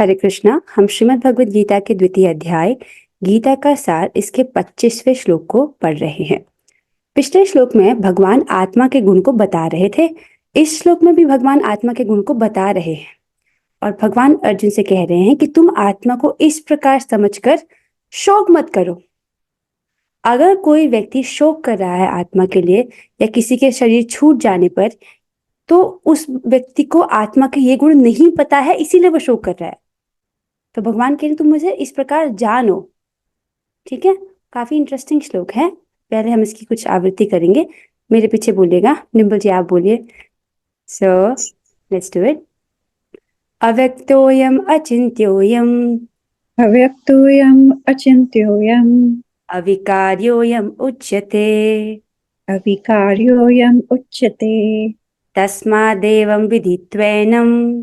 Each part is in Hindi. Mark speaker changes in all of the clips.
Speaker 1: हरे कृष्णा। हम श्रीमद् भगवद गीता के द्वितीय अध्याय गीता का सार इसके 25वें श्लोक को पढ़ रहे हैं। पिछले श्लोक में भगवान आत्मा के गुण को बता रहे थे। इस श्लोक में भी भगवान आत्मा के गुण को बता रहे हैं और भगवान अर्जुन से कह रहे हैं कि तुम आत्मा को इस प्रकार समझकर शोक मत करो। अगर कोई व्यक्ति शोक कर रहा है आत्मा के लिए या किसी के शरीर छूट जाने पर, तो उस व्यक्ति को आत्मा के ये गुण नहीं पता है, इसीलिए वो शोक कर रहा है। तो भगवान कह रहे तुम मुझे इस प्रकार जानो। ठीक है, काफी इंटरेस्टिंग श्लोक है। पहले हम इसकी कुछ आवृत्ति करेंगे, मेरे पीछे बोलिएगा। निम्बल जी आप बोलिए। So let's do it. अव्यक्तोऽयम् अचिन्त्योऽयम्
Speaker 2: अव्यक्तोऽयम् अचिन्त्योऽयम्
Speaker 1: अविकार्योऽयम् उच्यते
Speaker 2: अविकार्योऽयम् उच्यते
Speaker 1: तस्मादेवं विदित्वैनं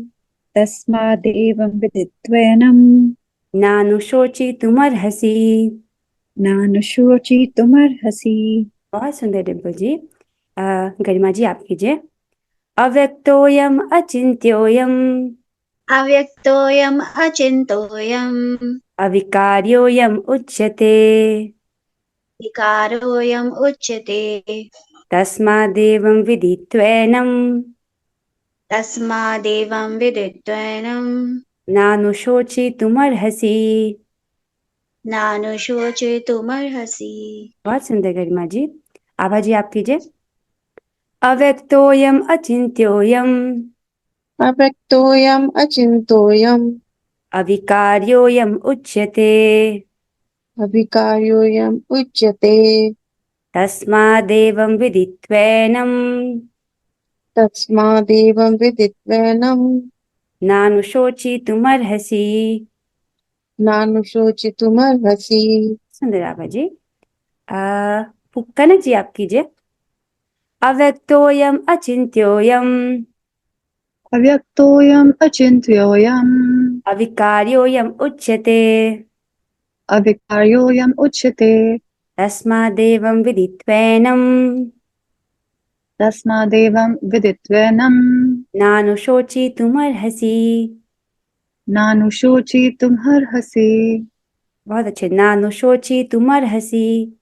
Speaker 2: तस्मादेवं विदित्वैनं
Speaker 1: नानुशोचितुमर्हसि।
Speaker 2: नानुशोचितुमर्हसि।
Speaker 1: बहुत सुंदर डिम्पल जी। गरिमा जी आप कीजिए। अव्यक्तोऽयम् अचिन्त्योऽयम्
Speaker 3: अव्यक्तोऽयम् अचिन्तोऽयम्
Speaker 1: अविकार्योऽयम् उच्यते
Speaker 3: विकारोऽयम् उच्यते
Speaker 1: तस्मादेवं विदित्वैनं
Speaker 3: तस्मादेवं विदित्वैनं
Speaker 1: नानुशोचितुमर्हसि।
Speaker 3: नानुशोचितुमर्हसि।
Speaker 1: बहुत सुंदर गरिमा जी। आभा जी आप कीजिए। अव्यक्तोऽयम् अचिन्त्योऽयम्
Speaker 4: अव्यक्तोऽयम् अचिन्तोऽयम्
Speaker 1: अविकार्योऽयम् उच्यते
Speaker 4: अविकार्योऽयम् उच्यते
Speaker 1: तस्मादेवं विदित्वैनं
Speaker 4: तस्मादेवं विदित्वैनं
Speaker 1: नानुशोचितुमर्हसि।
Speaker 4: नानुशोचितुमर्हसि।
Speaker 1: सुंदर आभा जी। कनक जी आप कीजिए। अव्यक्तोऽयम् अचिन्त्योऽयम्
Speaker 2: अव्यक्तोऽयम् अचिन्त्योऽयम्
Speaker 1: अविकार्योऽयम् उच्यते
Speaker 2: अविकार्योऽयम् उच्यते
Speaker 1: तस्मादेवं विदित्वैनं
Speaker 2: तस्मादेवं विदित्वैनं
Speaker 1: नानुशोचितुमर्हसि।
Speaker 2: नानुशोचितुमर्हसि।
Speaker 1: बहुत अच्छे, नानुशोचितुमर्हसि।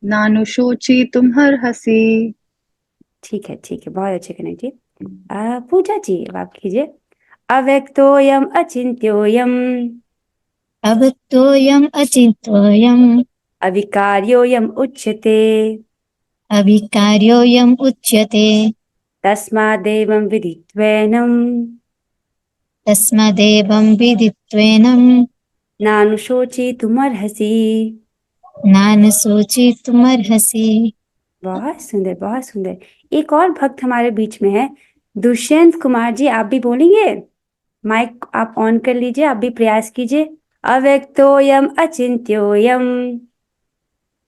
Speaker 2: नानुशोचितुमर्हसि।
Speaker 1: ठीक है, बहुत अच्छे कनक जी। पूजा जी आप कीजिए। अव्यक्तोऽयम् अचिन्त्योऽयम्
Speaker 5: अव्यक्तोऽयम् अचिन्तोऽयम्
Speaker 1: अविकार्योऽयम् उच्यते
Speaker 5: अविकार्योऽयम् उच्यते
Speaker 1: तस्मादेवं विदित्वैनं
Speaker 5: तस्मादेवं विदित्वैनं
Speaker 1: नानुशोचितुमर्हसि।
Speaker 5: नानुशोचितुमर्हसि।
Speaker 1: बहुत सुंदर, बहुत सुंदर। एक और भक्त हमारे बीच में है, दुष्यंत कुमार जी आप भी बोलेंगे। माइक आप ऑन कर लीजिए, आप भी प्रयास कीजिए। अव्यक्तोऽयम् अचिन्त्योऽयम्।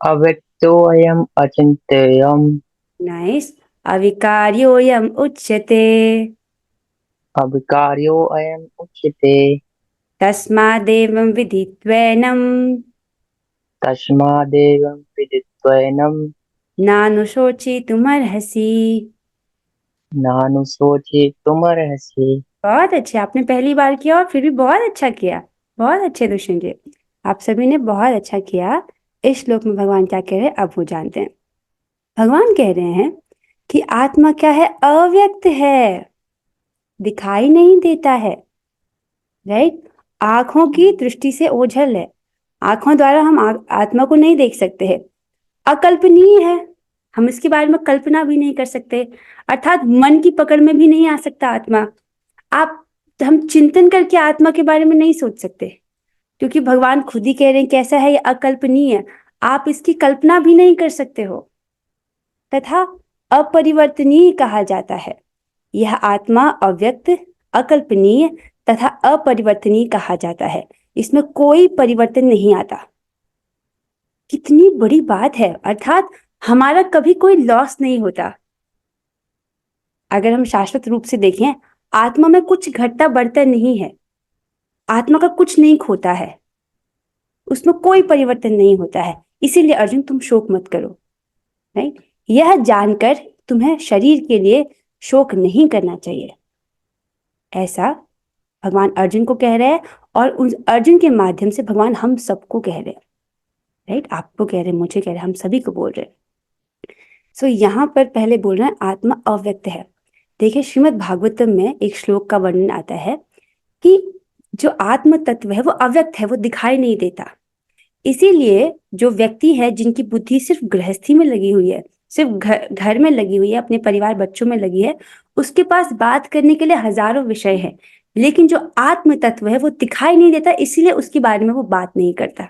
Speaker 6: अव्यक्तोऽयम् अचिन्त्यम्
Speaker 1: नाइस। अविकार्योऽयम् उच्यते
Speaker 6: अविकार्योऽयम् उच्यते
Speaker 1: तस्मादेवं विदित्वैनं
Speaker 6: तस्मादेवं विदित्वैनं
Speaker 1: नानुशोचितुमर्हसि।
Speaker 6: नानुशोचितुमर्हसि।
Speaker 1: बहुत अच्छे, आपने पहली बार किया और फिर भी बहुत अच्छा किया। बहुत अच्छे दुष्यंत जी, आप सभी ने बहुत अच्छा किया। इस श्लोक में भगवान क्या कह रहे हैं अब वो जानते हैं। भगवान कह रहे हैं कि आत्मा क्या है, अव्यक्त है, दिखाई नहीं देता है। राइट, आंखों की दृष्टि से ओझल है, आंखों द्वारा हम आत्मा को नहीं देख सकते हैं, अकल्पनीय है, हम इसके बारे में कल्पना भी नहीं कर सकते, अर्थात मन की पकड़ में भी नहीं आ सकता आत्मा। आप हम चिंतन करके आत्मा के बारे में नहीं सोच सकते, क्योंकि भगवान खुद ही कह रहे हैं कैसा है, ये अकल्पनीय है, आप इसकी कल्पना भी नहीं कर सकते हो, तथा अपरिवर्तनीय कहा जाता है। यह आत्मा अव्यक्त, अकल्पनीय तथा अपरिवर्तनीय कहा जाता है, इसमें कोई परिवर्तन नहीं आता। कितनी बड़ी बात है, अर्थात हमारा कभी कोई लॉस नहीं होता। अगर हम शाश्वत रूप से देखें, आत्मा में कुछ घटता बढ़ता नहीं है, आत्मा का कुछ नहीं खोता है, उसमें कोई परिवर्तन नहीं होता है। इसीलिए अर्जुन तुम शोक मत करो। राइट, यह जानकर तुम्हें शरीर के लिए शोक नहीं करना चाहिए, ऐसा भगवान अर्जुन को कह रहे हैं और उस अर्जुन के माध्यम से भगवान हम सबको कह रहे हैं, राइट? आपको कह रहे हैं, मुझे कह रहे हैं, हम सभी को बोल रहे हैं। सो यहाँ पर पहले बोल रहे हैं आत्मा अव्यक्त है। देखिए श्रीमद् भागवतम में एक श्लोक का वर्णन आता है कि जो आत्म तत्व है वो अव्यक्त है, वो दिखाई नहीं देता। इसीलिए जो व्यक्ति है जिनकी बुद्धि सिर्फ गृहस्थी में लगी हुई है, सिर्फ घर में लगी हुई है, अपने परिवार बच्चों में लगी है, उसके पास बात करने के लिए हजारों विषय है, लेकिन जो आत्म तत्व है वो दिखाई नहीं देता, इसीलिए उसके बारे में वो बात नहीं करता,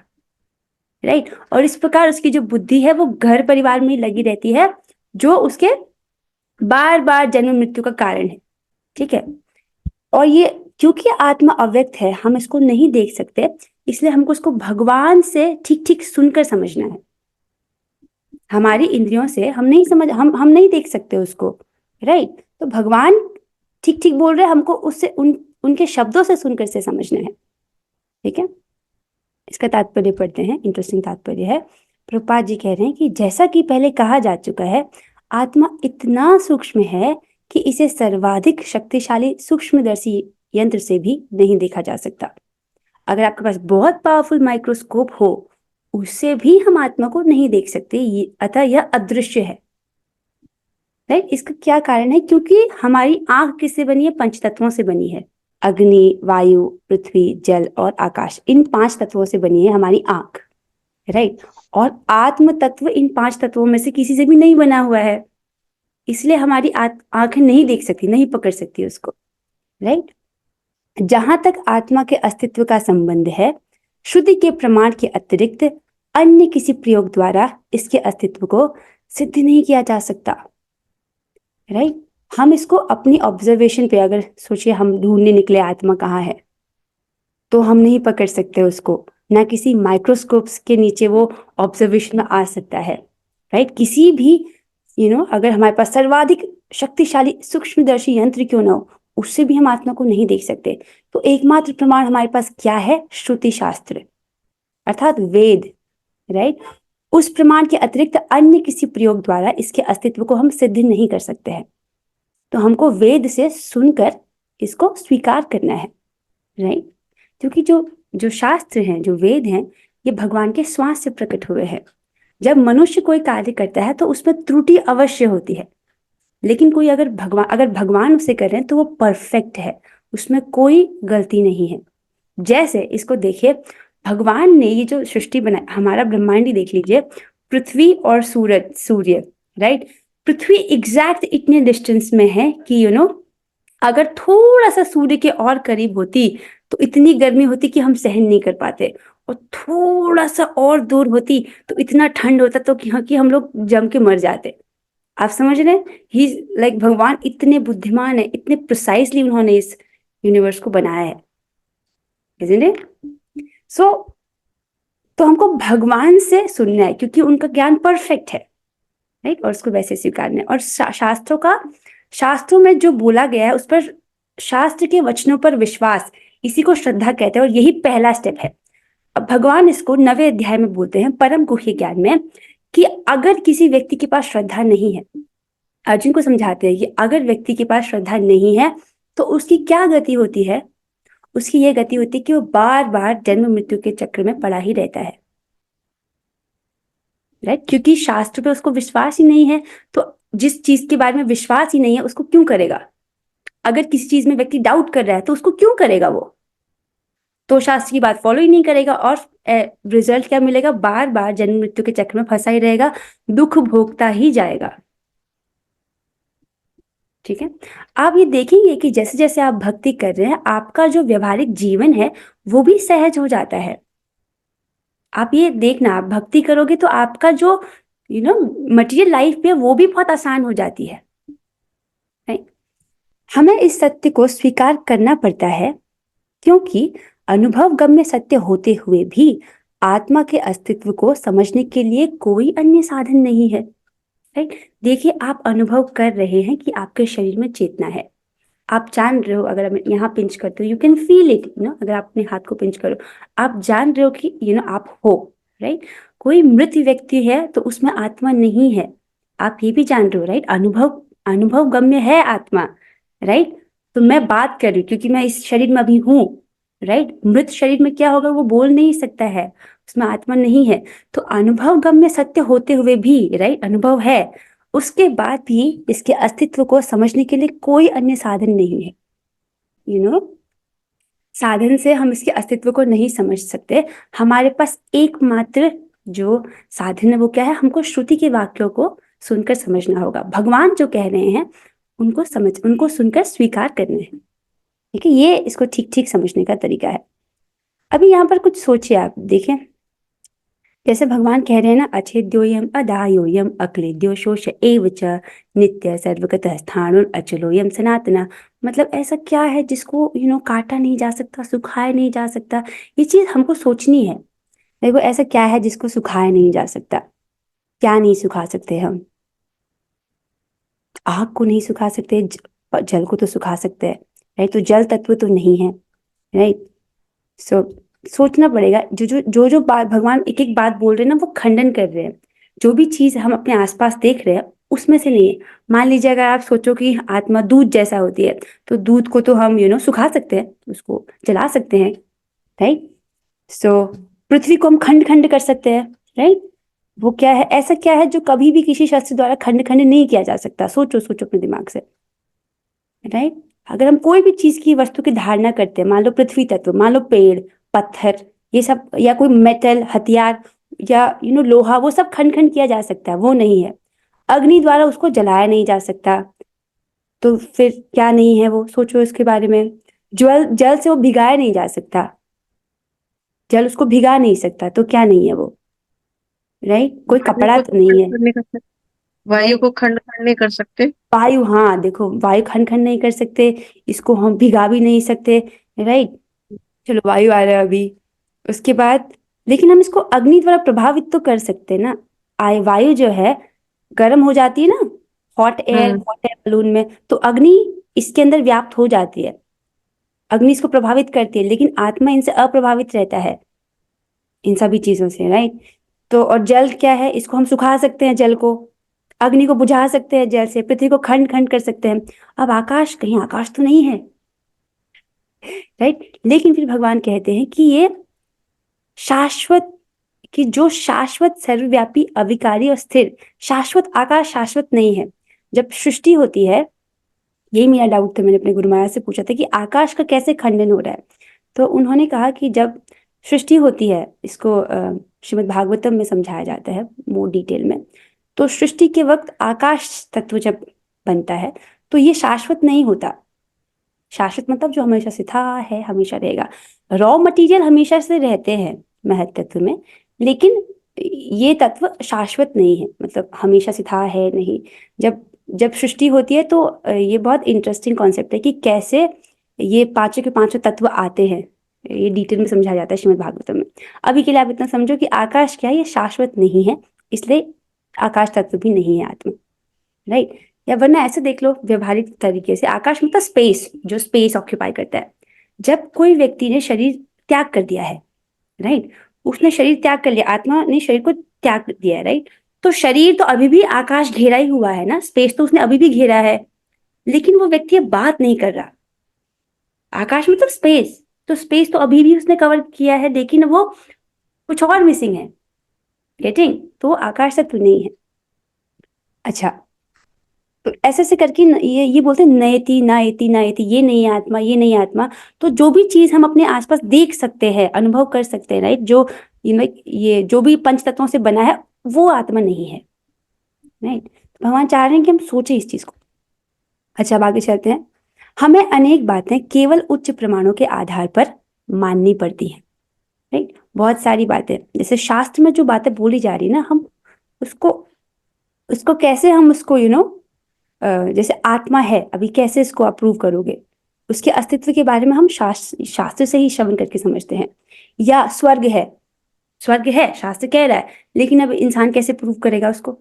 Speaker 1: राइट? और इस प्रकार उसकी जो बुद्धि है वो घर परिवार में लगी रहती है, जो उसके बार बार जन्म मृत्यु का कारण है, ठीक है? और ये क्योंकि आत्मा अव्यक्त है, हम इसको नहीं देख सकते, इसलिए हमको उसको भगवान से ठीक ठीक सुनकर समझना है। हमारी इंद्रियों से हम नहीं नहीं देख सकते उसको, राइट? तो भगवान ठीक ठीक बोल रहे हैं, हमको उससे उनके शब्दों से सुनकर से समझना है, ठीक है? इसका तात्पर्य पढ़ते हैं, इंटरेस्टिंग तात्पर्य है। प्रभुपाद जी कह रहे हैं कि जैसा कि पहले कहा जा चुका है, आत्मा इतना सूक्ष्म है कि इसे सर्वाधिक शक्तिशाली सूक्ष्मदर्शी यंत्र से भी नहीं देखा जा सकता। अगर आपके पास बहुत पावरफुल माइक्रोस्कोप हो, उससे भी हम आत्मा को नहीं देख सकते, अतः यह अदृश्य है, राइट? इसका क्या कारण है? क्योंकि हमारी आंख किससे बनी है? पंच तत्वों से बनी है। अग्नि, वायु, पृथ्वी, जल और आकाश, इन 5 तत्वों से बनी है हमारी आंख, राइट? और आत्म तत्व इन 5 तत्वों में से किसी से भी नहीं बना हुआ है, इसलिए हमारी आंखें नहीं देख सकती, नहीं पकड़ सकती उसको, राइट? जहां तक आत्मा के अस्तित्व का संबंध है, श्रुति के प्रमाण के अतिरिक्त अन्य किसी प्रयोग द्वारा इसके अस्तित्व को सिद्ध नहीं किया जा सकता, राइट? हम इसको अपनी ऑब्जर्वेशन पे, अगर सोचिए हम ढूंढने निकले आत्मा कहाँ है, तो हम नहीं पकड़ सकते उसको, ना किसी माइक्रोस्कोप्स के नीचे वो ऑब्जर्वेशन में आ सकता है, राइट? किसी भी अगर हमारे पास सर्वाधिक शक्तिशाली सूक्ष्मदर्शी यंत्र क्यों ना हो, उससे भी हम आत्मा को नहीं देख सकते। तो एकमात्र प्रमाण हमारे पास क्या है? श्रुति शास्त्र, अर्थात वेद, राइट? उस प्रमाण के अतिरिक्त अन्य किसी प्रयोग द्वारा इसके अस्तित्व को हम सिद्ध नहीं कर सकते हैं। तो हमको वेद से सुनकर इसको स्वीकार करना है, राइट? क्योंकि जो शास्त्र हैं, जो वेद हैं, ये भगवान के श्वास से प्रकट हुए हैं। जब मनुष्य कोई कार्य करता है तो उसमें त्रुटि अवश्य होती है, लेकिन कोई अगर भगवान उसे कर रहे हैं तो वो परफेक्ट है, उसमें कोई गलती नहीं है। जैसे इसको देखिए, भगवान ने ये जो सृष्टि बनाई, हमारा ब्रह्मांड ही देख लीजिए, पृथ्वी और सूर्य, राइट? पृथ्वी एग्जैक्ट इतने डिस्टेंस में है कि अगर थोड़ा सा सूर्य के और करीब होती तो इतनी गर्मी होती कि हम सहन नहीं कर पाते, और थोड़ा सा और दूर होती तो इतना ठंड होता तो कि हम लोग जम के मर जाते। आप समझ रहे हैं? ही लाइक भगवान इतने बुद्धिमान है, इतने प्रिसाइसली उन्होंने इस यूनिवर्स को बनाया है, isn't it? So, तो हमको भगवान से सुनना है क्योंकि उनका ज्ञान परफेक्ट है, राइट? और उसको वैसे स्वीकारना है। और शास्त्रों में जो बोला गया है उस पर, शास्त्र के वचनों पर विश्वास, इसी को श्रद्धा कहते हैं, और यही पहला स्टेप है। अब भगवान इसको 9वें अध्याय में बोलते हैं, परम गुह्य ज्ञान में, कि अगर किसी व्यक्ति के पास श्रद्धा नहीं है, अर्जुन को समझाते हैं कि अगर व्यक्ति के पास श्रद्धा नहीं है तो उसकी क्या गति होती है? उसकी यह गति होती है कि वो बार बार जन्म मृत्यु के चक्र में पड़ा ही रहता है, राइट? क्योंकि शास्त्र पे उसको विश्वास ही नहीं है, तो जिस चीज के बारे में विश्वास ही नहीं है उसको क्यों करेगा? अगर किसी चीज में व्यक्ति डाउट कर रहा है तो उसको क्यों करेगा? वो तो शास्त्र की बात फॉलो ही नहीं करेगा, और रिजल्ट क्या मिलेगा? बार बार जन्म मृत्यु के चक्र में फंसा ही रहेगा, दुख भोगता ही जाएगा, ठीक है? आप ये देखेंगे कि जैसे जैसे आप भक्ति कर रहे हैं, आपका जो व्यवहारिक जीवन है वो भी सहज हो जाता है। आप ये देखना, आप भक्ति करोगे तो आपका जो मटेरियल लाइफ पे वो भी बहुत आसान हो जाती है, राइट? हमें इस सत्य को स्वीकार करना पड़ता है, क्योंकि अनुभव गम्य सत्य होते हुए भी आत्मा के अस्तित्व को समझने के लिए कोई अन्य साधन नहीं है, राइट? देखिए, आप अनुभव कर रहे हैं कि आपके शरीर में चेतना है, आप जान रहे हो, अगर मैं यहाँ पिंच करते हो, यू कैन फील इट, अगर आप अपने हाथ को पिंच करो, आप जान रहे हो कि आप हो, राइट? कोई मृत व्यक्ति है तो उसमें आत्मा नहीं है, आप ये भी जान रहे हो, राइट? अनुभव गम्य है आत्मा, राइट? तो मैं बात कर रही हूँ क्योंकि मैं इस शरीर में अभी हूँ, राइट। मृत शरीर में क्या होगा, वो बोल नहीं सकता है, उसमें आत्मा नहीं है। तो अनुभव गम्य सत्य होते हुए भी, राइट, अनुभव है, उसके बाद भी इसके अस्तित्व को समझने के लिए कोई अन्य साधन नहीं है। साधन से हम इसके अस्तित्व को नहीं समझ सकते। हमारे पास एकमात्र जो साधन है वो क्या है, हमको श्रुति के वाक्यों को सुनकर समझना होगा। भगवान जो कह रहे हैं उनको सुनकर स्वीकार करना है। ठीक है, ये इसको ठीक ठीक समझने का तरीका है। अभी यहाँ पर कुछ सोचिए आप, देखें, जैसे भगवान कह रहे हैं ना, अच्छेद्योयम अदायोयम अक्लेद्यो शोष एव च नित्य सर्वगतः स्थाणुर अचलोयम सनातना। मतलब ऐसा क्या है जिसको काटा नहीं जा सकता, सुखाया नहीं जा सकता? ये चीज हमको सोचनी है। देखो, ऐसा क्या है जिसको सुखाया नहीं जा सकता? क्या नहीं सुखा सकते हम? आग को नहीं सुखा सकते, जल को तो सुखा सकते हैं, राइट। तो जल तत्व तो नहीं है, राइट। सो सोचना पड़ेगा। जो बात भगवान एक एक बात बोल रहे हैं ना, वो खंडन कर रहे हैं। जो भी चीज हम अपने आसपास देख रहे हैं उसमें से नहीं है। मान लीजिए अगर आप सोचो कि आत्मा दूध जैसा होती है, तो दूध को तो हम सुखा सकते हैं, उसको जला सकते हैं, राइट। सो पृथ्वी को हम खंड खंड कर सकते हैं, राइट। वो क्या है, ऐसा क्या है जो कभी भी किसी शस्त्र द्वारा खंड खंड नहीं किया जा सकता? सोचो सोचो अपने दिमाग से, राइट। अगर हम कोई भी चीज की वस्तु की धारणा करते हैं, मान लो पृथ्वी तत्व, मान लो पेड़ पत्थर, ये सब, या कोई मेटल हथियार या लोहा, वो सब खंड खंड किया जा सकता है, वो नहीं है। अग्नि द्वारा उसको जलाया नहीं जा सकता, तो फिर क्या नहीं है वो? सोचो इसके बारे में। जल से वो भिगाया नहीं जा सकता, जल उसको भिगा नहीं सकता, तो क्या नहीं है वो, राइट। कोई कपड़ा तो नहीं है।
Speaker 4: वायु को खंड खंड नहीं कर सकते।
Speaker 1: वायु, हाँ देखो, वायु खंड खंड नहीं कर सकते, इसको हम भिगा भी नहीं सकते, राइट। चलो वायु आ रहा है अभी, उसके बाद लेकिन हम इसको अग्नि द्वारा प्रभावित तो कर सकते हैं ना। वायु जो है गर्म हो जाती है ना, हॉट एयर बलून में, तो अग्नि इसके अंदर व्याप्त हो जाती है, अग्नि इसको प्रभावित करती है, लेकिन आत्मा इनसे अप्रभावित रहता है, इन सभी चीजों से, राइट। तो और जल क्या है, इसको हम सुखा सकते हैं, जल को, अग्नि को बुझा सकते हैं जल से, पृथ्वी को खंड खंड कर सकते हैं। अब आकाश, कहीं आकाश तो नहीं है, राइट। लेकिन फिर भगवान कहते हैं कि ये शाश्वत, कि जो शाश्वत सर्वव्यापी अविकारी और स्थिर शाश्वत आकाश शाश्वत नहीं है। जब सृष्टि होती है, यही मेरा डाउट था, मैंने अपने गुरु महाराज से पूछा था कि आकाश का कैसे खंडन हो रहा है। तो उन्होंने कहा कि जब सृष्टि होती है, इसको श्रीमद् भागवतम में समझाया जाता है मोर डिटेल में, तो सृष्टि के वक्त आकाश तत्व जब बनता है तो ये शाश्वत नहीं होता। शाश्वत मतलब जो हमेशा से था, है, हमेशा रहेगा। रॉ मटेरियल हमेशा से रहते हैं महत तत्व में, लेकिन ये तत्व शाश्वत नहीं है, मतलब हमेशा से था, है नहीं। जब जब सृष्टि होती है तो ये बहुत इंटरेस्टिंग कॉन्सेप्ट है कि कैसे ये पांचों के पांचों तत्व आते हैं, ये डिटेल में समझाया जाता है श्रीमद् भागवतम में। अभी के लिए आप इतना समझो कि आकाश क्या है, ये शाश्वत नहीं है, इसलिए आकाश तत्व भी नहीं है आत्मा, राइट। या वरना ऐसे देख लो व्यवहारिक तरीके से, आकाश मतलब स्पेस, जो स्पेस ऑक्यूपाई करता है। जब कोई व्यक्ति ने शरीर त्याग कर दिया है, राइट, उसने शरीर त्याग कर लिया, आत्मा ने शरीर को त्याग दिया है, राइट। तो शरीर तो अभी भी आकाश घेरा ही हुआ है ना, स्पेस तो उसने अभी भी घेरा है, लेकिन वो व्यक्ति अब बात नहीं कर रहा। आकाश मतलब स्पेस, तो स्पेस तो अभी भी उसने कवर किया है, लेकिन वो कुछ और मिसिंग है, गेटिंग? तो आकाश तत्व नहीं है। अच्छा, तो ऐसे ऐसे करके ये बोलते हैं नयति नायति नायति, ये नहीं है आत्मा, ये नहीं है आत्मा। तो जो भी चीज हम अपने आसपास देख सकते हैं, अनुभव कर सकते हैं, राइट, जो ये जो भी पंच तत्वों से बना है, वो आत्मा नहीं है, राइट। भगवान चाह रहे हैं कि हम सोचें इस चीज को। अच्छा, अब आगे चलते हैं। हमें अनेक बातें केवल उच्च प्रमाणों के आधार पर माननी पड़ती हैं, राइट। बहुत सारी बातें, जैसे शास्त्र में जो बातें बोली जा रही है ना, हम उसको उसको कैसे हम उसको जैसे आत्मा है, अभी कैसे इसको अप्रूव करोगे? उसके अस्तित्व के बारे में हम शास्त्र से ही श्रवण करके समझते हैं। या स्वर्ग है, स्वर्ग है, शास्त्र कह रहा है, लेकिन अब इंसान कैसे प्रूव करेगा उसको,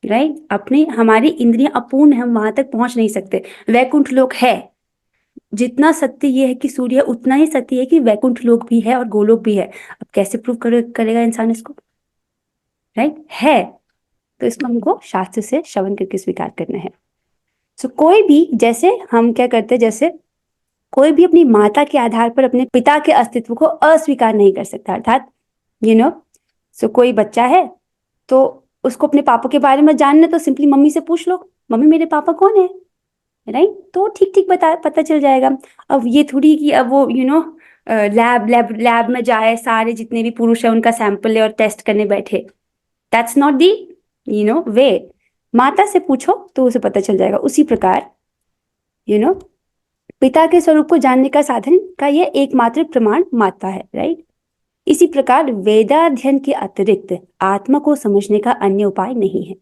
Speaker 1: राइट। अपनी हमारी इंद्रियां अपूर्ण है, हम वहां तक पहुंच नहीं सकते। वैकुंठ लोक है, जितना सत्य ये है कि सूर्य है, उतना ही सत्य है कि वैकुंठ लोक भी है और गोलोक भी है। अब कैसे प्रूव करेगा इंसान इसको, राइट है। तो इसको हमको शास्त्र से श्रवण करके स्वीकार करना है। सो कोई भी, जैसे हम क्या करते हैं, जैसे कोई भी अपनी माता के आधार पर अपने पिता के अस्तित्व को अस्वीकार नहीं कर सकता, अर्थात सो कोई बच्चा है तो उसको अपने पापा के बारे में जानना, तो सिंपली मम्मी से पूछ लो, मम्मी मेरे पापा कौन है, राइट? तो ठीक ठीक पता चल जाएगा। अब ये थोड़ी कि अब वो लैब में जाए, सारे जितने भी पुरुष है उनका सैंपल ले और टेस्ट करने बैठे। दैट्स नॉट दी वे। माता से पूछो तो उसे पता चल जाएगा। उसी प्रकार पिता के स्वरूप को जानने का साधन का यह एकमात्र प्रमाण माता है, राइट? इसी प्रकार वेदाध्ययन के अतिरिक्त आत्मा को समझने का अन्य उपाय नहीं है,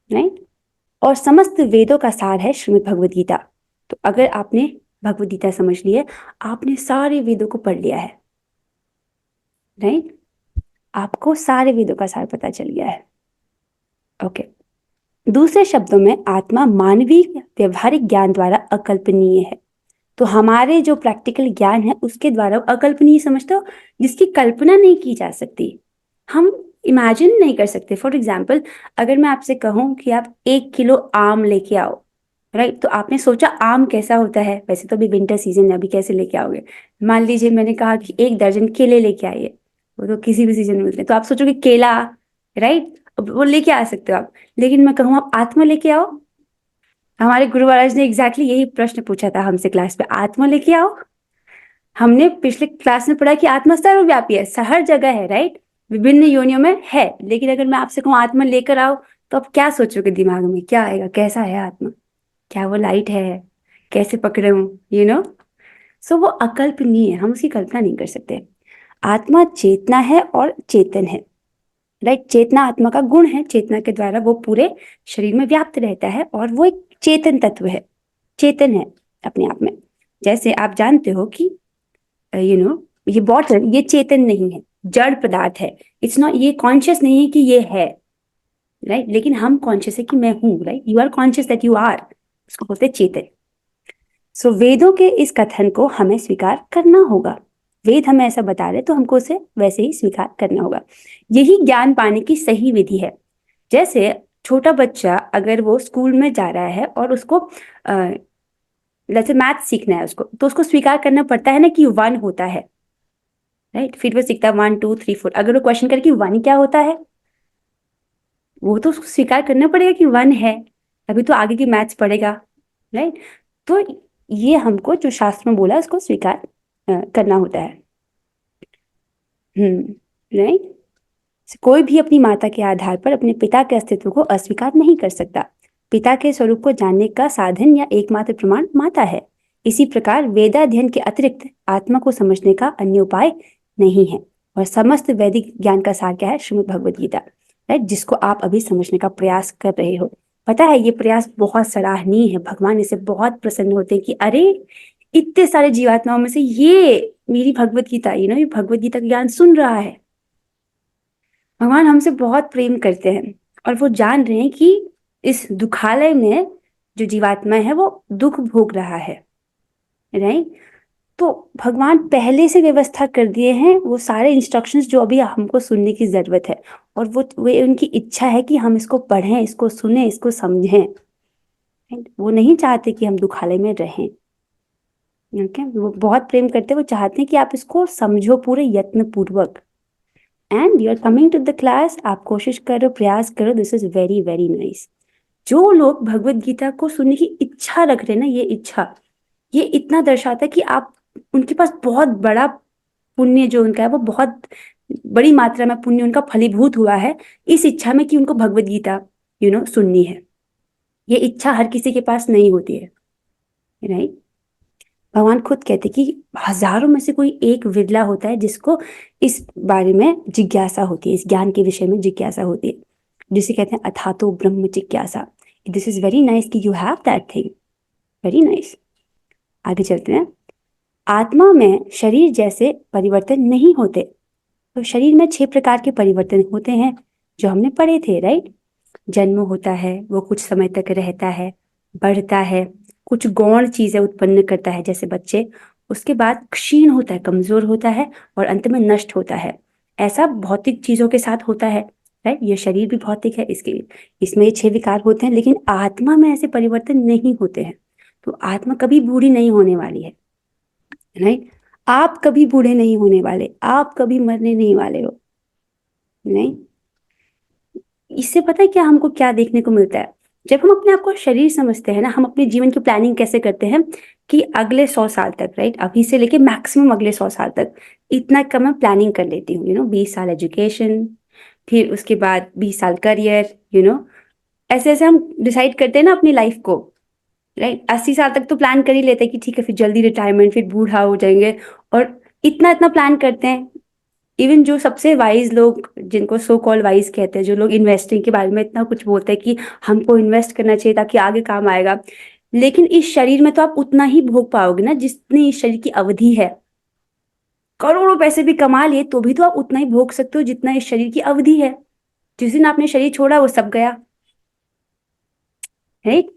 Speaker 1: राइट? और समस्त वेदों का सार है श्रीमद् भगवद गीता। तो अगर आपने भगवद गीता समझ ली है, आपने सारे वेदों को पढ़ लिया है, राइट? आपको सारे वेदों का सार पता चल गया है। ओके। दूसरे शब्दों में आत्मा मानवीय व्यवहारिक ज्ञान द्वारा अकल्पनीय है। तो हमारे जो प्रैक्टिकल ज्ञान है उसके द्वारा अकल्पनीय समझते हो, जिसकी कल्पना नहीं की जा सकती, हम इमेजिन नहीं कर सकते। फॉर एग्जाम्पल, अगर मैं आपसे कहूँ कि आप 1 किलो आम लेके आओ, राइट? तो आपने सोचा आम कैसा होता है, वैसे तो अभी विंटर सीजन है, अभी कैसे लेके आओगे? मान लीजिए मैंने कहा कि 1 दर्जन केले लेके आइए, वो तो किसी भी सीजन में मिलते हैं, तो आप सोचोगे केला, राइट? वो लेके आ सकते हो आप। लेकिन मैं कहूँ आप आत्मा लेके आओ, हमारे गुरु महाराज ने एग्जैक्टली यही प्रश्न पूछा था हमसे क्लास में, आत्मा लेके आओ। हमने पिछले क्लास में पढ़ा कि आत्मा सर्वव्यापी है, हर जगह है, राइट? विभिन्न योनियों में है। लेकिन अगर मैं आपसे कहूँ आत्मा लेकर आओ, तो आप क्या सोचोगे? दिमाग में क्या आएगा? कैसा है आत्मा? क्या वो लाइट है? कैसे पकड़े हूँ? सो वो अकल्पनीय है, हम उसकी कल्पना नहीं कर सकते। आत्मा चेतना है और चेतन है, राइट? चेतना आत्मा का गुण है, चेतना के द्वारा वो पूरे शरीर में व्याप्त रहता है और वो एक चेतन तत्व है, चेतन है अपने आप में। जैसे आप जानते हो कि ये बॉटल, ये चेतन नहीं है, जड़ पदार्थ है। इट्स नॉट, ये कॉन्शियस नहीं है कि ये है, राइट? लेकिन हम कॉन्शियस है कि मैं हूं, right? You are conscious that you are, उसको बोलते हैं चेतन। सो वेदों के इस कथन को हमें स्वीकार करना होगा। वेद हमें ऐसा बता रहे तो हमको उसे वैसे ही स्वीकार करना होगा। यही ज्ञान पाने की सही विधि है। जैसे छोटा बच्चा अगर वो स्कूल में जा रहा है और उसको जैसे मैथ सीखना है उसको, तो उसको स्वीकार करना पड़ता है ना कि 1 होता है, राइट? फिर वो सीखता है 1 2 3 4। अगर वो क्वेश्चन करे कि 1 क्या होता है, वो तो उसको स्वीकार करना पड़ेगा कि 1 है, तभी तो आगे की मैथ्स पढ़ेगा, राइट? तो ये हमको जो शास्त्र में बोला उसको स्वीकार करना होता है, राइट? कोई भी अपनी माता के आधार पर अपने पिता के अस्तित्व को अस्वीकार नहीं कर सकता। पिता के स्वरूप को जानने का साधन या एकमात्र प्रमाण माता है। इसी प्रकार वेदाध्ययन के अतिरिक्त आत्मा को समझने का अन्य उपाय नहीं है। और समस्त वैदिक ज्ञान का सार क्या है? श्रीमद् भगवद गीता, राइट? जिसको आप अभी समझने का प्रयास कर रहे हो। पता है ये प्रयास बहुत सराहनीय है, भगवान इससे बहुत प्रसन्न होते हैं कि अरे इतने सारे जीवात्माओं में से ये मेरी भगवद गीता, ये भगवद गीता का ज्ञान सुन रहा है। भगवान हमसे बहुत प्रेम करते हैं और वो जान रहे हैं कि इस दुखालय में जो जीवात्मा है वो दुख भोग रहा है, राइट? तो भगवान पहले से व्यवस्था कर दिए हैं वो सारे इंस्ट्रक्शंस जो अभी हमको सुनने की जरूरत है, और वो उनकी इच्छा है कि हम इसको पढ़ें, इसको सुने, इसको समझें, राइट? वो नहीं चाहते कि हम दुखालय में रहें, ओके? वो बहुत प्रेम करते हैं, वो चाहते हैं कि आप इसको समझो पूरे यत्न पूर्वक। And you are coming to the class, आप कोशिश करो, प्रयास करो, this is very very nice. जो लोग भगवद गीता को सुनने की इच्छा रख रहे हैं ना, ये इच्छा, ये इतना दर्शाता है कि आप, उनके पास बहुत बड़ा पुण्य जो उनका है, वो बहुत बड़ी मात्रा में पुण्य उनका फलीभूत हुआ है इस इच्छा में कि उनको भगवद गीता सुननी है। ये इच्छा हर किसी के पास नहीं होती है, राइट? भगवान खुद कहते कि हजारों में से कोई एक विरला होता है जिसको इस बारे में जिज्ञासा होती है, इस ज्ञान के विषय में जिज्ञासा होती है, जिसे कहते हैं अथातो ब्रह्म जिज्ञासा। दिस इज वेरी नाइस कि you have that thing, very nice. आगे चलते हैं। आत्मा में शरीर जैसे परिवर्तन नहीं होते। तो शरीर में 6 प्रकार के परिवर्तन होते हैं जो हमने पढ़े थे, राइट? जन्म होता है, वो कुछ समय तक रहता है, बढ़ता है, कुछ गौण चीजें उत्पन्न करता है जैसे बच्चे, उसके बाद क्षीण होता है, कमजोर होता है, और अंत में नष्ट होता है। ऐसा भौतिक चीजों के साथ होता है, राइट। ये शरीर भी भौतिक है, इसके इसमें ये 6 विकार होते हैं, लेकिन आत्मा में ऐसे परिवर्तन नहीं होते हैं। तो आत्मा कभी बूढ़ी नहीं होने वाली है, राइट। आप कभी बूढ़े नहीं होने वाले, आप कभी मरने नहीं वाले हो, नहीं। इससे पता है क्या हमको क्या देखने को मिलता है? जब हम अपने आप को शरीर समझते हैं ना, हम अपने जीवन की प्लानिंग कैसे करते हैं कि अगले 100 साल तक, राइट, अभी से लेके मैक्सिमम अगले 100 साल तक इतना का मैं प्लानिंग कर लेती हूँ, 20 साल एजुकेशन, फिर उसके बाद 20 साल करियर, ऐसे ऐसे हम डिसाइड करते हैं ना अपनी लाइफ को, राइट। 80 साल तक तो प्लान कर ही लेते हैं कि ठीक है, फिर जल्दी रिटायरमेंट, फिर बूढ़ा हो जाएंगे, और इतना इतना प्लान करते हैं। इवन जो सबसे वाइज लोग, जिनको सो कॉल्ड वाइज कहते हैं, जो लोग इन्वेस्टिंग के बारे में इतना कुछ बोलते हैं कि हमको इन्वेस्ट करना चाहिए ताकि आगे काम आएगा, लेकिन इस शरीर में तो आप उतना ही भोग पाओगे ना जितनी इस शरीर की अवधि है। करोड़ों पैसे भी कमा लिए तो भी तो आप उतना ही भोग सकते हो जितना इस शरीर की अवधि है। जिस दिन आपने शरीर छोड़ा वो सब गया, राइट।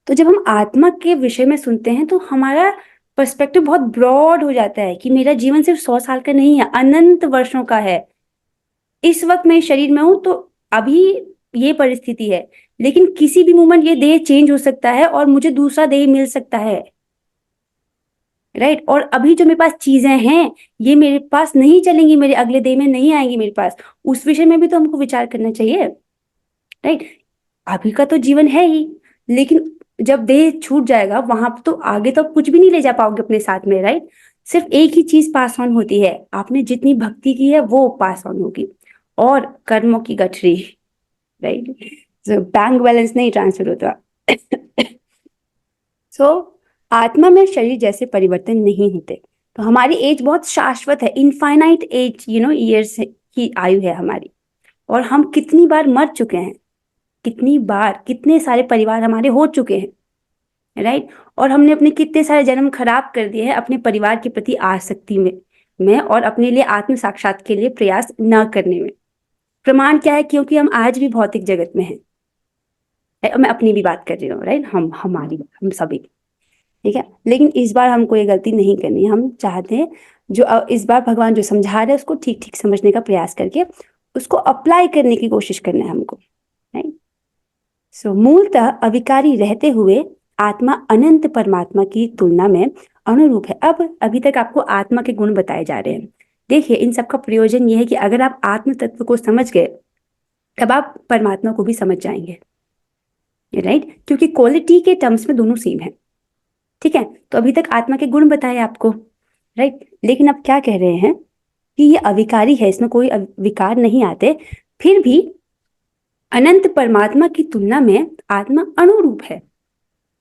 Speaker 1: तो जब हम आत्मा के विषय में सुनते हैं तो हमारा पर्सपेक्टिव बहुत ब्रॉड हो जाता है कि मेरा जीवन सिर्फ 100 साल का नहीं है, अनंत वर्षों का है। इस वक्त मैं इस शरीर में हूं तो अभी ये परिस्थिति है, लेकिन किसी भी मोमेंट ये देह चेंज हो सकता है और मुझे दूसरा देह मिल सकता है, राइट। और अभी जो मेरे पास चीजें हैं ये मेरे पास नहीं चलेंगी, मेरे अगले देह में नहीं आएंगी मेरे पास। उस विषय में भी तो हमको विचार करना चाहिए, राइट। अभी का तो जीवन है ही, लेकिन जब देह छूट जाएगा वहां तो आगे तो कुछ भी नहीं ले जा पाओगे अपने साथ में, राइट। सिर्फ एक ही चीज पास ऑन होती है, आपने जितनी भक्ति की है वो पास ऑन होगी, और कर्मों की गठरी, राइट। तो बैंक बैलेंस नहीं ट्रांसफर होता। सो आत्मा में शरीर जैसे परिवर्तन नहीं होते। तो हमारी एज बहुत शाश्वत है, इनफाइनाइट एज, ईयर्स की आयु है हमारी। और हम कितनी बार मर चुके हैं, कितनी बार, कितने सारे परिवार हमारे हो चुके हैं, राइट। और हमने अपने कितने सारे जन्म खराब कर दिए हैं अपने परिवार के प्रति आसक्ति में और अपने लिए आत्म साक्षात के लिए प्रयास न करने में। प्रमाण क्या है? क्योंकि हम आज भी भौतिक जगत में हैं। मैं अपनी भी बात कर रही हूँ, राइट, हम सभी, ठीक है। लेकिन इस बार हमको ये गलती नहीं करनी। हम चाहते हैं जो इस बार भगवान जो समझा रहे हैं उसको ठीक ठीक समझने का प्रयास करके उसको अप्लाई करने की कोशिश करना है हमको, राइट। सो मूलतः अविकारी रहते हुए आत्मा अनंत परमात्मा की तुलना में अनुरूप है। अब अभी तक आपको आत्मा के गुण बताए जा रहे हैं। देखिए, इन सब का प्रयोजन ये है कि अगर आप आत्म तत्व को समझ गए तब आप परमात्मा को भी समझ जाएंगे, राइट। क्योंकि क्वालिटी के टर्म्स में दोनों सेम है, ठीक है। तो अभी तक आत्मा के गुण बताए आपको, राइट। लेकिन अब क्या कह रहे हैं कि ये अविकारी है, इसमें कोई विकार नहीं आते, फिर भी अनंत परमात्मा की तुलना में आत्मा अनुरूप है,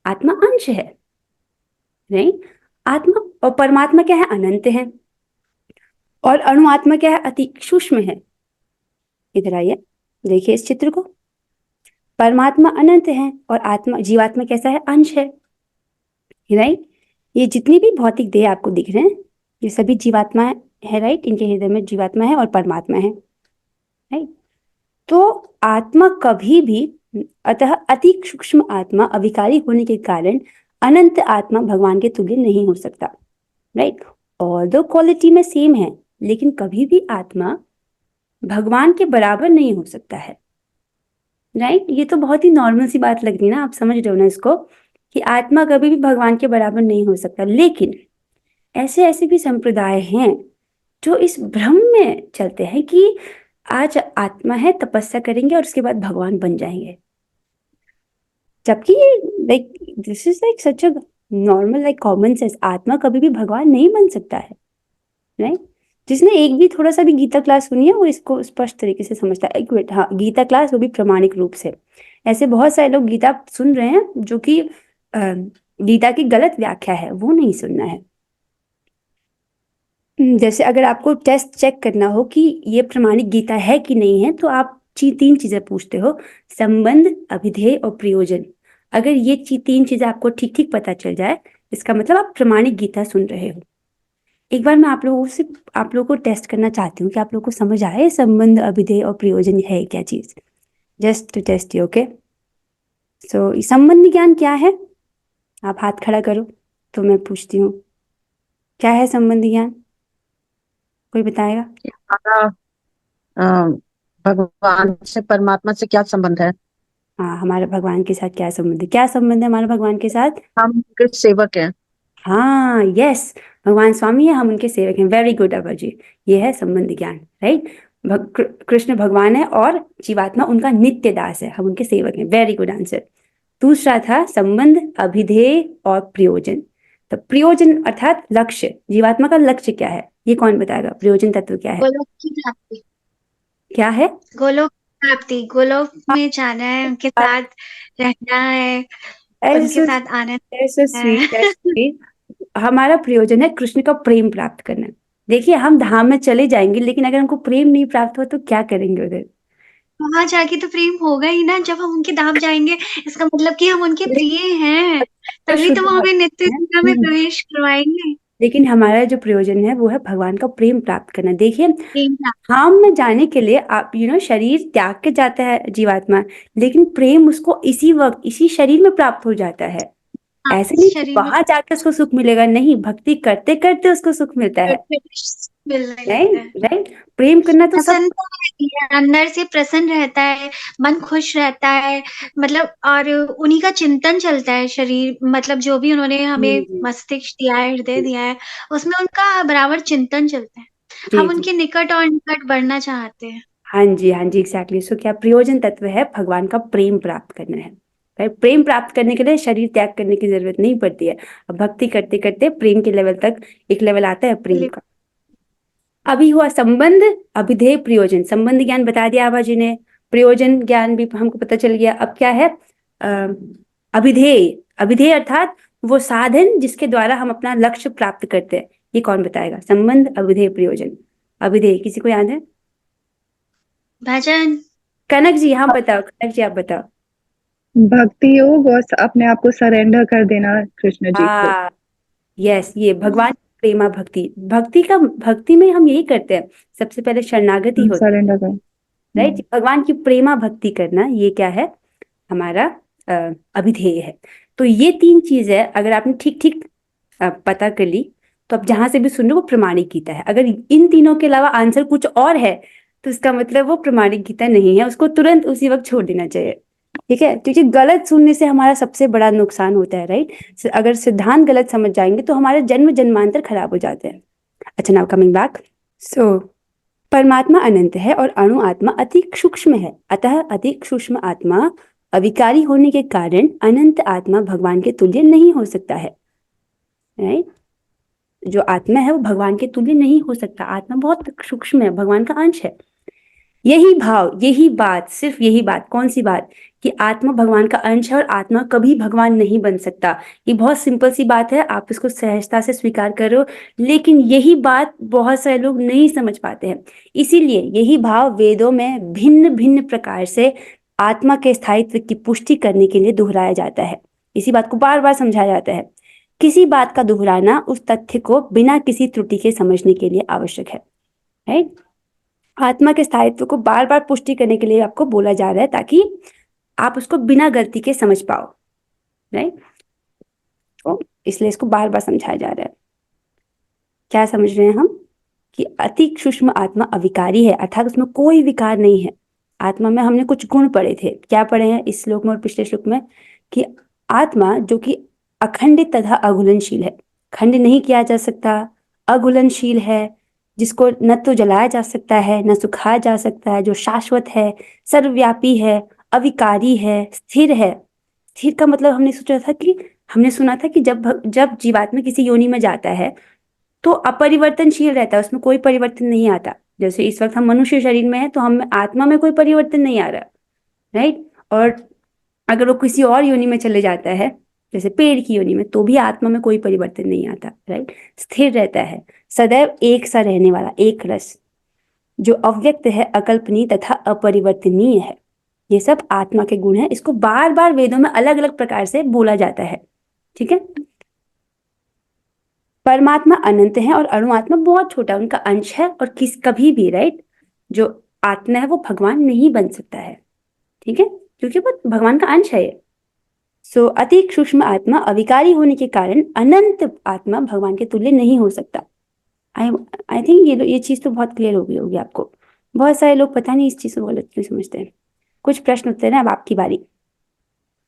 Speaker 1: आत्मा अंश है, राइट। आत्मा और परमात्मा क्या है? अनंत है। और अणु आत्मा क्या है? अति सूक्ष्म है। इधर आइए, देखिए इस चित्र को। परमात्मा अनंत है और आत्मा, जीवात्मा कैसा है? अंश है, राइट। ये जितनी भी भौतिक देह आपको दिख रहे हैं ये सभी जीवात्मा है, राइट। इनके हृदय में जीवात्मा है और परमात्मा है, राइट। तो आत्मा कभी भी, अतः अति सूक्ष्म आत्मा अविकारी होने के कारण अनंत आत्मा भगवान के तुल्य नहीं हो सकता, राइट। और दो क्वालिटी में सेम है, लेकिन कभी भी आत्मा भगवान के बराबर नहीं हो सकता है, राइट। ये तो बहुत ही नॉर्मल सी बात लग रही है ना, आप समझ रहे हो ना इसको, कि आत्मा कभी भी भगवान के बराबर नहीं हो सकता। लेकिन ऐसे ऐसे भी संप्रदाय हैं जो इस भ्रम में चलते हैं कि आज आत्मा है, तपस्या करेंगे और उसके बाद भगवान बन जाएंगे, जबकि like this is like such a normal, like common sense. आत्मा कभी भी भगवान नहीं बन सकता है, राइट। जिसने एक भी थोड़ा सा भी गीता क्लास सुनी है वो इसको स्पष्ट तरीके से समझता है। एक मिनट, हाँ, गीता क्लास, वो भी प्रामाणिक रूप से। ऐसे बहुत सारे लोग गीता सुन रहे हैं जो कि गीता की गलत व्याख्या है, वो नहीं सुनना है। जैसे अगर आपको टेस्ट चेक करना हो कि ये प्रामाणिक गीता है कि नहीं है, तो आप 3 चीजें पूछते हो: संबंध, अभिधेय और प्रयोजन। अगर ये 3 चीजें आपको ठीक ठीक पता चल जाए, इसका मतलब आप प्रामाणिक गीता सुन रहे हो। एक बार मैं आप लोगों को टेस्ट करना चाहती हूँ कि आप लोगों को समझ आए संबंध, अभिधेय और प्रयोजन है क्या चीज, just to test you, okay. So संबंध ज्ञान क्या है? आप हाथ खड़ा करो तो मैं पूछती हूँ, क्या है संबंध ज्ञान? कोई बताएगा?
Speaker 4: हमारा भगवान से, परमात्मा से क्या संबंध है?
Speaker 1: हाँ, हमारा भगवान के साथ क्या संबंध है? क्या संबंध है हमारा भगवान के साथ?
Speaker 4: हम उनके सेवक हैं।
Speaker 1: हाँ, यस, भगवान स्वामी है, हम उनके सेवक हैं। वेरी गुड अभय जी, ये है संबंध ज्ञान, राइट। कृष्ण भगवान है और जीवात्मा उनका नित्य दास है, हम उनके सेवक हैं। Very good answer. दूसरा था संबंध, अभिधेय और प्रयोजन। तो प्रयोजन अर्थात लक्ष्य, जीवात्मा का लक्ष्य क्या है, ये कौन बताएगा? प्रयोजन तत्व क्या है?
Speaker 3: गोलोक की प्राप्ति।
Speaker 1: क्या है?
Speaker 3: गोलोक की प्राप्ति, गोलोक में जाना है, उनके साथ रहना है, उनके साथ आनंद
Speaker 1: ऐसे
Speaker 3: है।
Speaker 1: स्वीट। हमारा प्रयोजन है कृष्ण का प्रेम प्राप्त करना। देखिए, हम धाम में चले जाएंगे, लेकिन अगर हमको प्रेम नहीं प्राप्त हो तो क्या करेंगे उधर?
Speaker 3: वहां जाके तो प्रेम होगा ही ना, जब हम उनके धाम जाएंगे, इसका मतलब कि हम उनके प्रिय हैं,
Speaker 1: तो
Speaker 3: तभी
Speaker 1: शुद्ध
Speaker 3: तो वो हमें
Speaker 1: भक्ति
Speaker 3: नित्य
Speaker 1: है।
Speaker 3: जीवन में प्रवेश करवाएंगे।
Speaker 1: लेकिन हमारा जो प्रयोजन है वो है भगवान का प्रेम प्राप्त करना। देखिए,
Speaker 3: प्रेम प्राप्त।
Speaker 1: धाम में जाने के लिए आप शरीर त्याग के जाता है जीवात्मा, लेकिन प्रेम उसको इसी वक्त इसी शरीर में प्राप्त हो जाता है।
Speaker 3: हाँ,
Speaker 1: ऐसे
Speaker 3: इस
Speaker 1: नहीं कि
Speaker 3: शरीर में
Speaker 1: वहां जाके उसको सुख मिलेगा, नहीं, भक्ति करते करते उसको सुख मिलता है।
Speaker 3: मिलने लगता है।
Speaker 1: Right, right. प्रेम करना तो सब
Speaker 3: प्रसन्नता रहती है, अंदर से प्रसन्न रहता है, मन खुश रहता है, मतलब, और उन्हीं का चिंतन चलता है शरीर, मतलब जो भी उन्होंने हमें
Speaker 1: जी
Speaker 3: मस्तिष्क दिया है, हृदय दिया है, उसमें उनका बराबर चिंतन चलता है।
Speaker 1: जी
Speaker 3: हम
Speaker 1: जी।
Speaker 3: उनके निकट और निकट बढ़ना चाहते हैं।
Speaker 1: हाँ जी, हाँ जी, एग्जैक्टली। सो क्या प्रयोजन तत्व है? भगवान का प्रेम प्राप्त करना है। राइट, प्रेम प्राप्त करने के लिए शरीर त्याग करने की जरूरत नहीं पड़ती है। अब भक्ति करते करते प्रेम के लेवल तक एक लेवल आता है प्रेम का। अभी हुआ संबंध, अभिधेय, प्रयोजन। संबंध ज्ञान बता दिया आभा जी ने, प्रयोजन ज्ञान भी हमको पता चल गया। अब क्या है? अभिधेय। अभिधेय अर्थात वो साधन जिसके द्वारा हम अपना लक्ष्य प्राप्त करते हैं। ये कौन बताएगा? संबंध, अभिधेय, प्रयोजन। अभिधेय किसी को याद है?
Speaker 3: भजन।
Speaker 1: कनक जी, हाँ बताओ, कनक जी आप बताओ।
Speaker 2: भक्ति योग और अपने आप को सरेंडर कर देना कृष्ण जी को।
Speaker 1: हाँ, यस, ये भगवान की प्रेमा भक्ति। भक्ति में हम यही करते हैं, सबसे पहले शरणागति होती है,
Speaker 2: सरेंडर कर।
Speaker 1: राइट। भगवान की प्रेमा भक्ति करना, ये क्या है? हमारा अभिधेय है। तो ये तीन चीज है, अगर आपने ठीक ठीक पता कर ली तो आप जहां से भी सुन रहे हो वो प्रमाणिक गीता है। अगर इन तीनों के अलावा आंसर कुछ और है तो इसका मतलब वो प्रमाणिक गीता नहीं है, उसको तुरंत उसी वक्त छोड़ देना चाहिए। ठीक है, क्योंकि गलत सुनने से हमारा सबसे बड़ा नुकसान होता है, राइट। अगर सिद्धांत गलत समझ जाएंगे तो हमारे जन्म जन्मांतर खराब हो जाते हैं। अच्छा, नाउ कमिंग बैक। सो परमात्मा अनंत है और अणु आत्मा अति सूक्ष्म है, अतः अति सूक्ष्म आत्मा अविकारी होने के कारण अनंत आत्मा भगवान के तुल्य नहीं हो सकता है, राइट। जो आत्मा है वो भगवान के तुल्य नहीं हो सकता, आत्मा बहुत सूक्ष्म है, भगवान का अंश है। यही भाव, यही बात, सिर्फ यही बात, कौन सी बात? कि आत्मा भगवान का अंश है और आत्मा कभी भगवान नहीं बन सकता। ये बहुत सिंपल सी बात है, आप इसको सहजता से स्वीकार करो, लेकिन यही बात बहुत सारे लोग नहीं समझ पाते हैं। इसीलिए यही भाव वेदों में भिन्न भिन्न प्रकार से आत्मा के स्थायित्व की पुष्टि करने के लिए दोहराया जाता है। इसी बात को बार बार समझाया जाता है। किसी बात का दोहराना उस तथ्य को बिना किसी त्रुटि के समझने के लिए आवश्यक है, राइट। आत्मा के स्थायित्व को बार बार पुष्टि करने के लिए आपको बोला जा रहा है, ताकि आप उसको बिना गलती के समझ पाओ, राइट। तो इसलिए इसको बार बार समझाया जा रहा है। क्या समझ रहे हैं हम? कि अति सूक्ष्म आत्मा अविकारी है, अर्थात उसमें कोई विकार नहीं है। आत्मा में हमने कुछ गुण पढ़े थे, क्या पढ़े हैं इस श्लोक में और पिछले श्लोक में? कि आत्मा जो कि अखंडित तथा अघुलनशील है, खंड नहीं किया जा सकता, अघुलनशील है, जिसको न तो जलाया जा सकता है न सुखाया जा सकता है, जो शाश्वत है, सर्वव्यापी है, अविकारी है, स्थिर है। स्थिर का मतलब हमने सुना था कि जब जीवात्मा किसी योनि में जाता है तो अपरिवर्तनशील रहता है, उसमें कोई परिवर्तन नहीं आता। जैसे इस वक्त हम मनुष्य शरीर में है तो हम आत्मा में कोई परिवर्तन नहीं आ रहा, राइट। और अगर वो किसी और योनि में चले जाता है, जैसे पेड़ की योनि में, तो भी आत्मा में कोई परिवर्तन नहीं आता, राइट। स्थिर रहता है, सदैव एक सा रहने वाला, एक रस, जो अव्यक्त है, अकल्पनीय तथा अपरिवर्तनीय है। ये सब आत्मा के गुण हैं। इसको बार बार वेदों में अलग अलग प्रकार से बोला जाता है, ठीक है। परमात्मा अनंत है और अणु आत्मा बहुत छोटा, उनका अंश है, और कभी भी, राइट, जो आत्मा है वो भगवान नहीं बन सकता है, ठीक है, क्योंकि वो भगवान का अंश है। सो अति सूक्ष्म आत्मा अविकारी होने के कारण अनंत आत्मा भगवान के तुल्य नहीं हो सकता। आई थिंक ये चीज तो बहुत क्लियर हो गई होगी आपको। बहुत सारे लोग पता नहीं इस चीज को गलत क्यों समझते हैं। कुछ प्रश्न उत्तर है, अब आपकी बारी।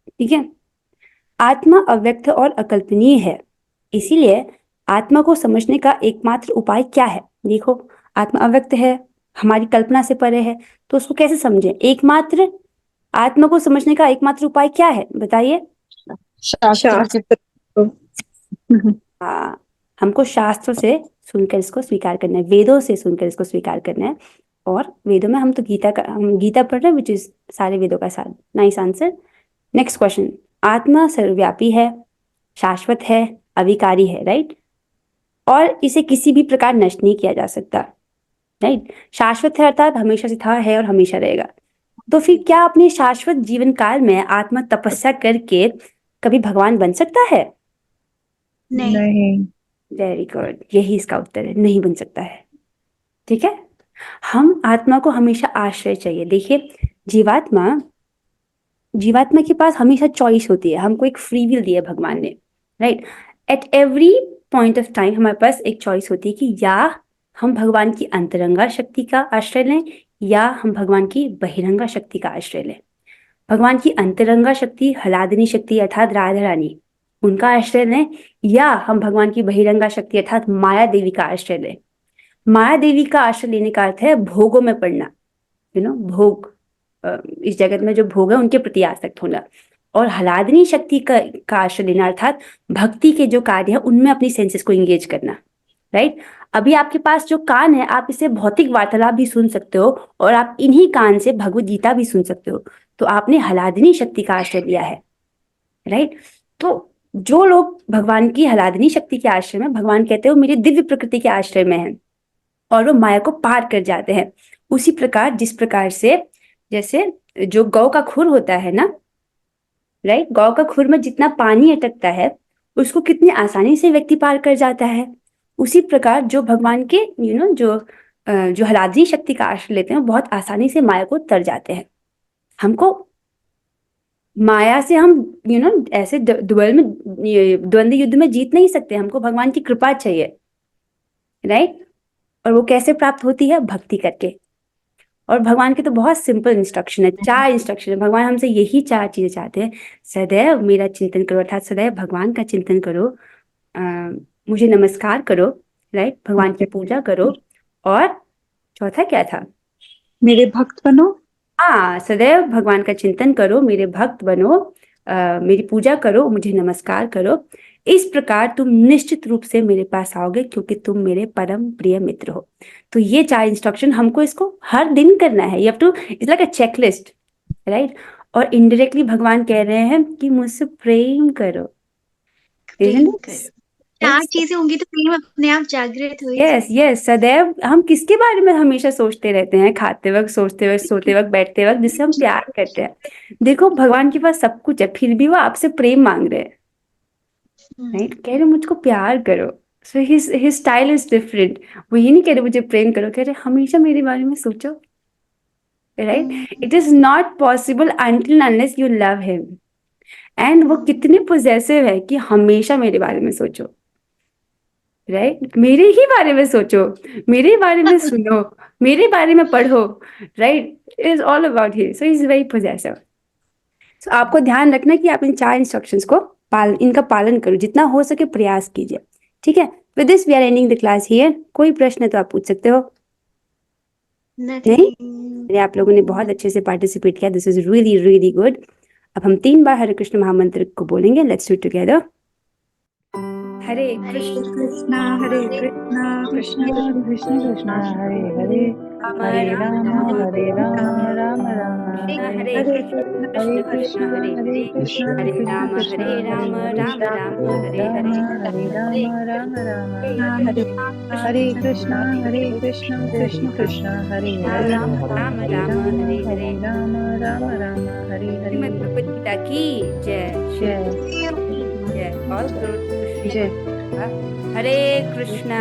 Speaker 1: ठीक है। आत्मा अव्यक्त और अकल्पनीय है, इसीलिए आत्मा को समझने का एकमात्र उपाय क्या है? देखो, आत्मा अव्यक्त है, हमारी कल्पना से परे है, तो उसको कैसे समझें? एकमात्र आत्मा को समझने का एकमात्र उपाय क्या है, बताइए।
Speaker 4: शास्त्रों के
Speaker 2: शास्त्र।
Speaker 1: हाँ, हमको शास्त्रों से सुनकर इसको स्वीकार करना है, वेदों से सुनकर इसको स्वीकार करना है। और वेदों में हम तो हम गीता पढ़ रहे हैं, विच इज सारे वेदों का सार। Nice answer. Next question. आत्मा सर्वव्यापी है, शाश्वत है, अविकारी है, राइट? और इसे किसी भी प्रकार नष्ट नहीं किया जा सकता, राइट? शाश्वत है अर्थात हमेशा से था, है और हमेशा रहेगा। तो फिर क्या अपने शाश्वत जीवन काल में आत्मा तपस्या करके कभी भगवान बन सकता है?
Speaker 3: नहीं।
Speaker 2: नहीं।
Speaker 1: वेरी गुड, यही इसका उत्तर है, नहीं बन सकता है। ठीक है। हम आत्मा को हमेशा आश्रय चाहिए। देखिए, जीवात्मा के पास हमेशा चॉइस होती है, हमको एक फ्री विल दिया है भगवान ने, right? At every point of time हमारे पास एक चॉइस होती है कि या हम भगवान की अंतरंगा शक्ति का आश्रय लें या हम भगवान की बहिरंगा शक्ति का आश्रय लें। भगवान की अंतरंगा शक्ति हलादिनी शक्ति अर्थात राधा रानी, उनका आश्रय लें, या हम भगवान की बहिरंगा शक्ति अर्थात माया देवी का आश्रय लें। माया देवी का आश्रय लेने का अर्थ है भोगों में पड़ना, भोग, इस जगत में जो भोग है उनके प्रति आसक्त होना। और हलादिनी शक्ति का आश्रय लेना अर्थात भक्ति के जो कार्य है उनमें अपनी सेंसेस को एंगेज करना, राइट? अभी आपके पास जो कान है, आप इसे भौतिक वार्तालाप भी सुन सकते हो और आप इन्हीं कान से भगवत गीता भी सुन सकते हो। तो आपने हलादिनी शक्ति का आश्रय लिया है, राइट? तो जो लोग भगवान की हलादिनी शक्ति के आश्रय में, भगवान कहते हैं वो मेरी दिव्य प्रकृति के आश्रय में है और वो माया को पार कर जाते हैं। उसी प्रकार, जिस प्रकार से जैसे जो गौ का खुर होता है ना, राइट? गौ का खुर में जितना पानी अटकता है उसको कितनी आसानी से व्यक्ति पार कर जाता है। उसी प्रकार जो भगवान के जो हलादिनी शक्ति का आश्रय लेते हैं बहुत आसानी से माया को तर जाते हैं। हमको माया से हम ऐसे द्वंद्व युद्ध में जीत नहीं सकते, हमको भगवान की कृपा चाहिए, राइट? और वो कैसे प्राप्त होती है? भक्ति करके। और भगवान के तो बहुत सिंपल इंस्ट्रक्शन है, 4 इंस्ट्रक्शन है। भगवान हमसे यही 4 चीजें चाहते हैं। सदैव मेरा चिंतन करो अर्थात सदैव भगवान का चिंतन करो, मुझे नमस्कार करो, राइट? भगवान की पूजा करो, और चौथा क्या था?
Speaker 2: मेरे भक्त बनो।
Speaker 1: हाँ, सदैव भगवान का चिंतन करो, मेरे भक्त बनो, मेरी पूजा करो, मुझे नमस्कार करो। इस प्रकार तुम निश्चित रूप से मेरे पास आओगे क्योंकि तुम मेरे परम प्रिय मित्र हो। तो ये 4 इंस्ट्रक्शन हमको इसको हर दिन करना है। You have to, it's like a checklist, right? और इनडायरेक्टली भगवान कह रहे हैं कि मुझसे प्रेम करो।
Speaker 3: प्रेम करो। 4 चीजें होंगी तो प्रेम अपने आप जागृत हो ही
Speaker 1: यस यस, सदैव हम किसके बारे में हमेशा सोचते रहते हैं? खाते वक्त, सोचते वक्त, सोते वक्त, बैठते वक्त, जिससे हम प्यार करते हैं। देखो, भगवान के पास सब कुछ है, फिर भी वो आपसे प्रेम मांग रहे हैं, राइट? कह रहे मुझको प्यार करो। So his style is different. वो ये नहीं कह रहे मुझे प्रेम करो, कह रहे हमेशा मेरे बारे में सोचो, right? It is not possible until unless you love him. And वो कितने पोजेसिव है कि हमेशा मेरे बारे में सोचो, राइट? मेरे ही बारे में सोचो, मेरे बारे में सुनो, मेरे बारे में पढ़ो, right? It is all about him. So is very possessive. So आपको ध्यान रखना कि आप इन 4 इंस्ट्रक्शंस को इनका पालन करो, जितना हो सके प्रयास कीजिए, ठीक है? With this we are ending the class here. कोई प्रश्न है तो आप पूछ सकते हो। नहीं? अरे आप लोगों ने बहुत अच्छे से पार्टिसिपेट किया, this is really really good. अब हम 3 बार हरे कृष्ण महामंत्र को बोलेंगे। Let's do it together. Hare Krishna
Speaker 2: Krishna Hare Krishna Krishna Krishna Krishna Hare Hare Hare Ram Ram Ram Hare
Speaker 1: Hare
Speaker 2: Hare Krishna Hare Krishna
Speaker 1: Hare Ram
Speaker 2: Krishna
Speaker 1: Ram Ram Hare Hare
Speaker 2: Hare Ram Ram Hare Hare Krishna Krishna Krishna Hare Hare
Speaker 1: Ram Ram Hare Hare.
Speaker 2: Ram Ram Hare Hare
Speaker 1: Shrimad Bhagavad Gita की जय।
Speaker 2: जय
Speaker 1: जय। ऑल
Speaker 2: जय।
Speaker 1: हरे कृष्णा।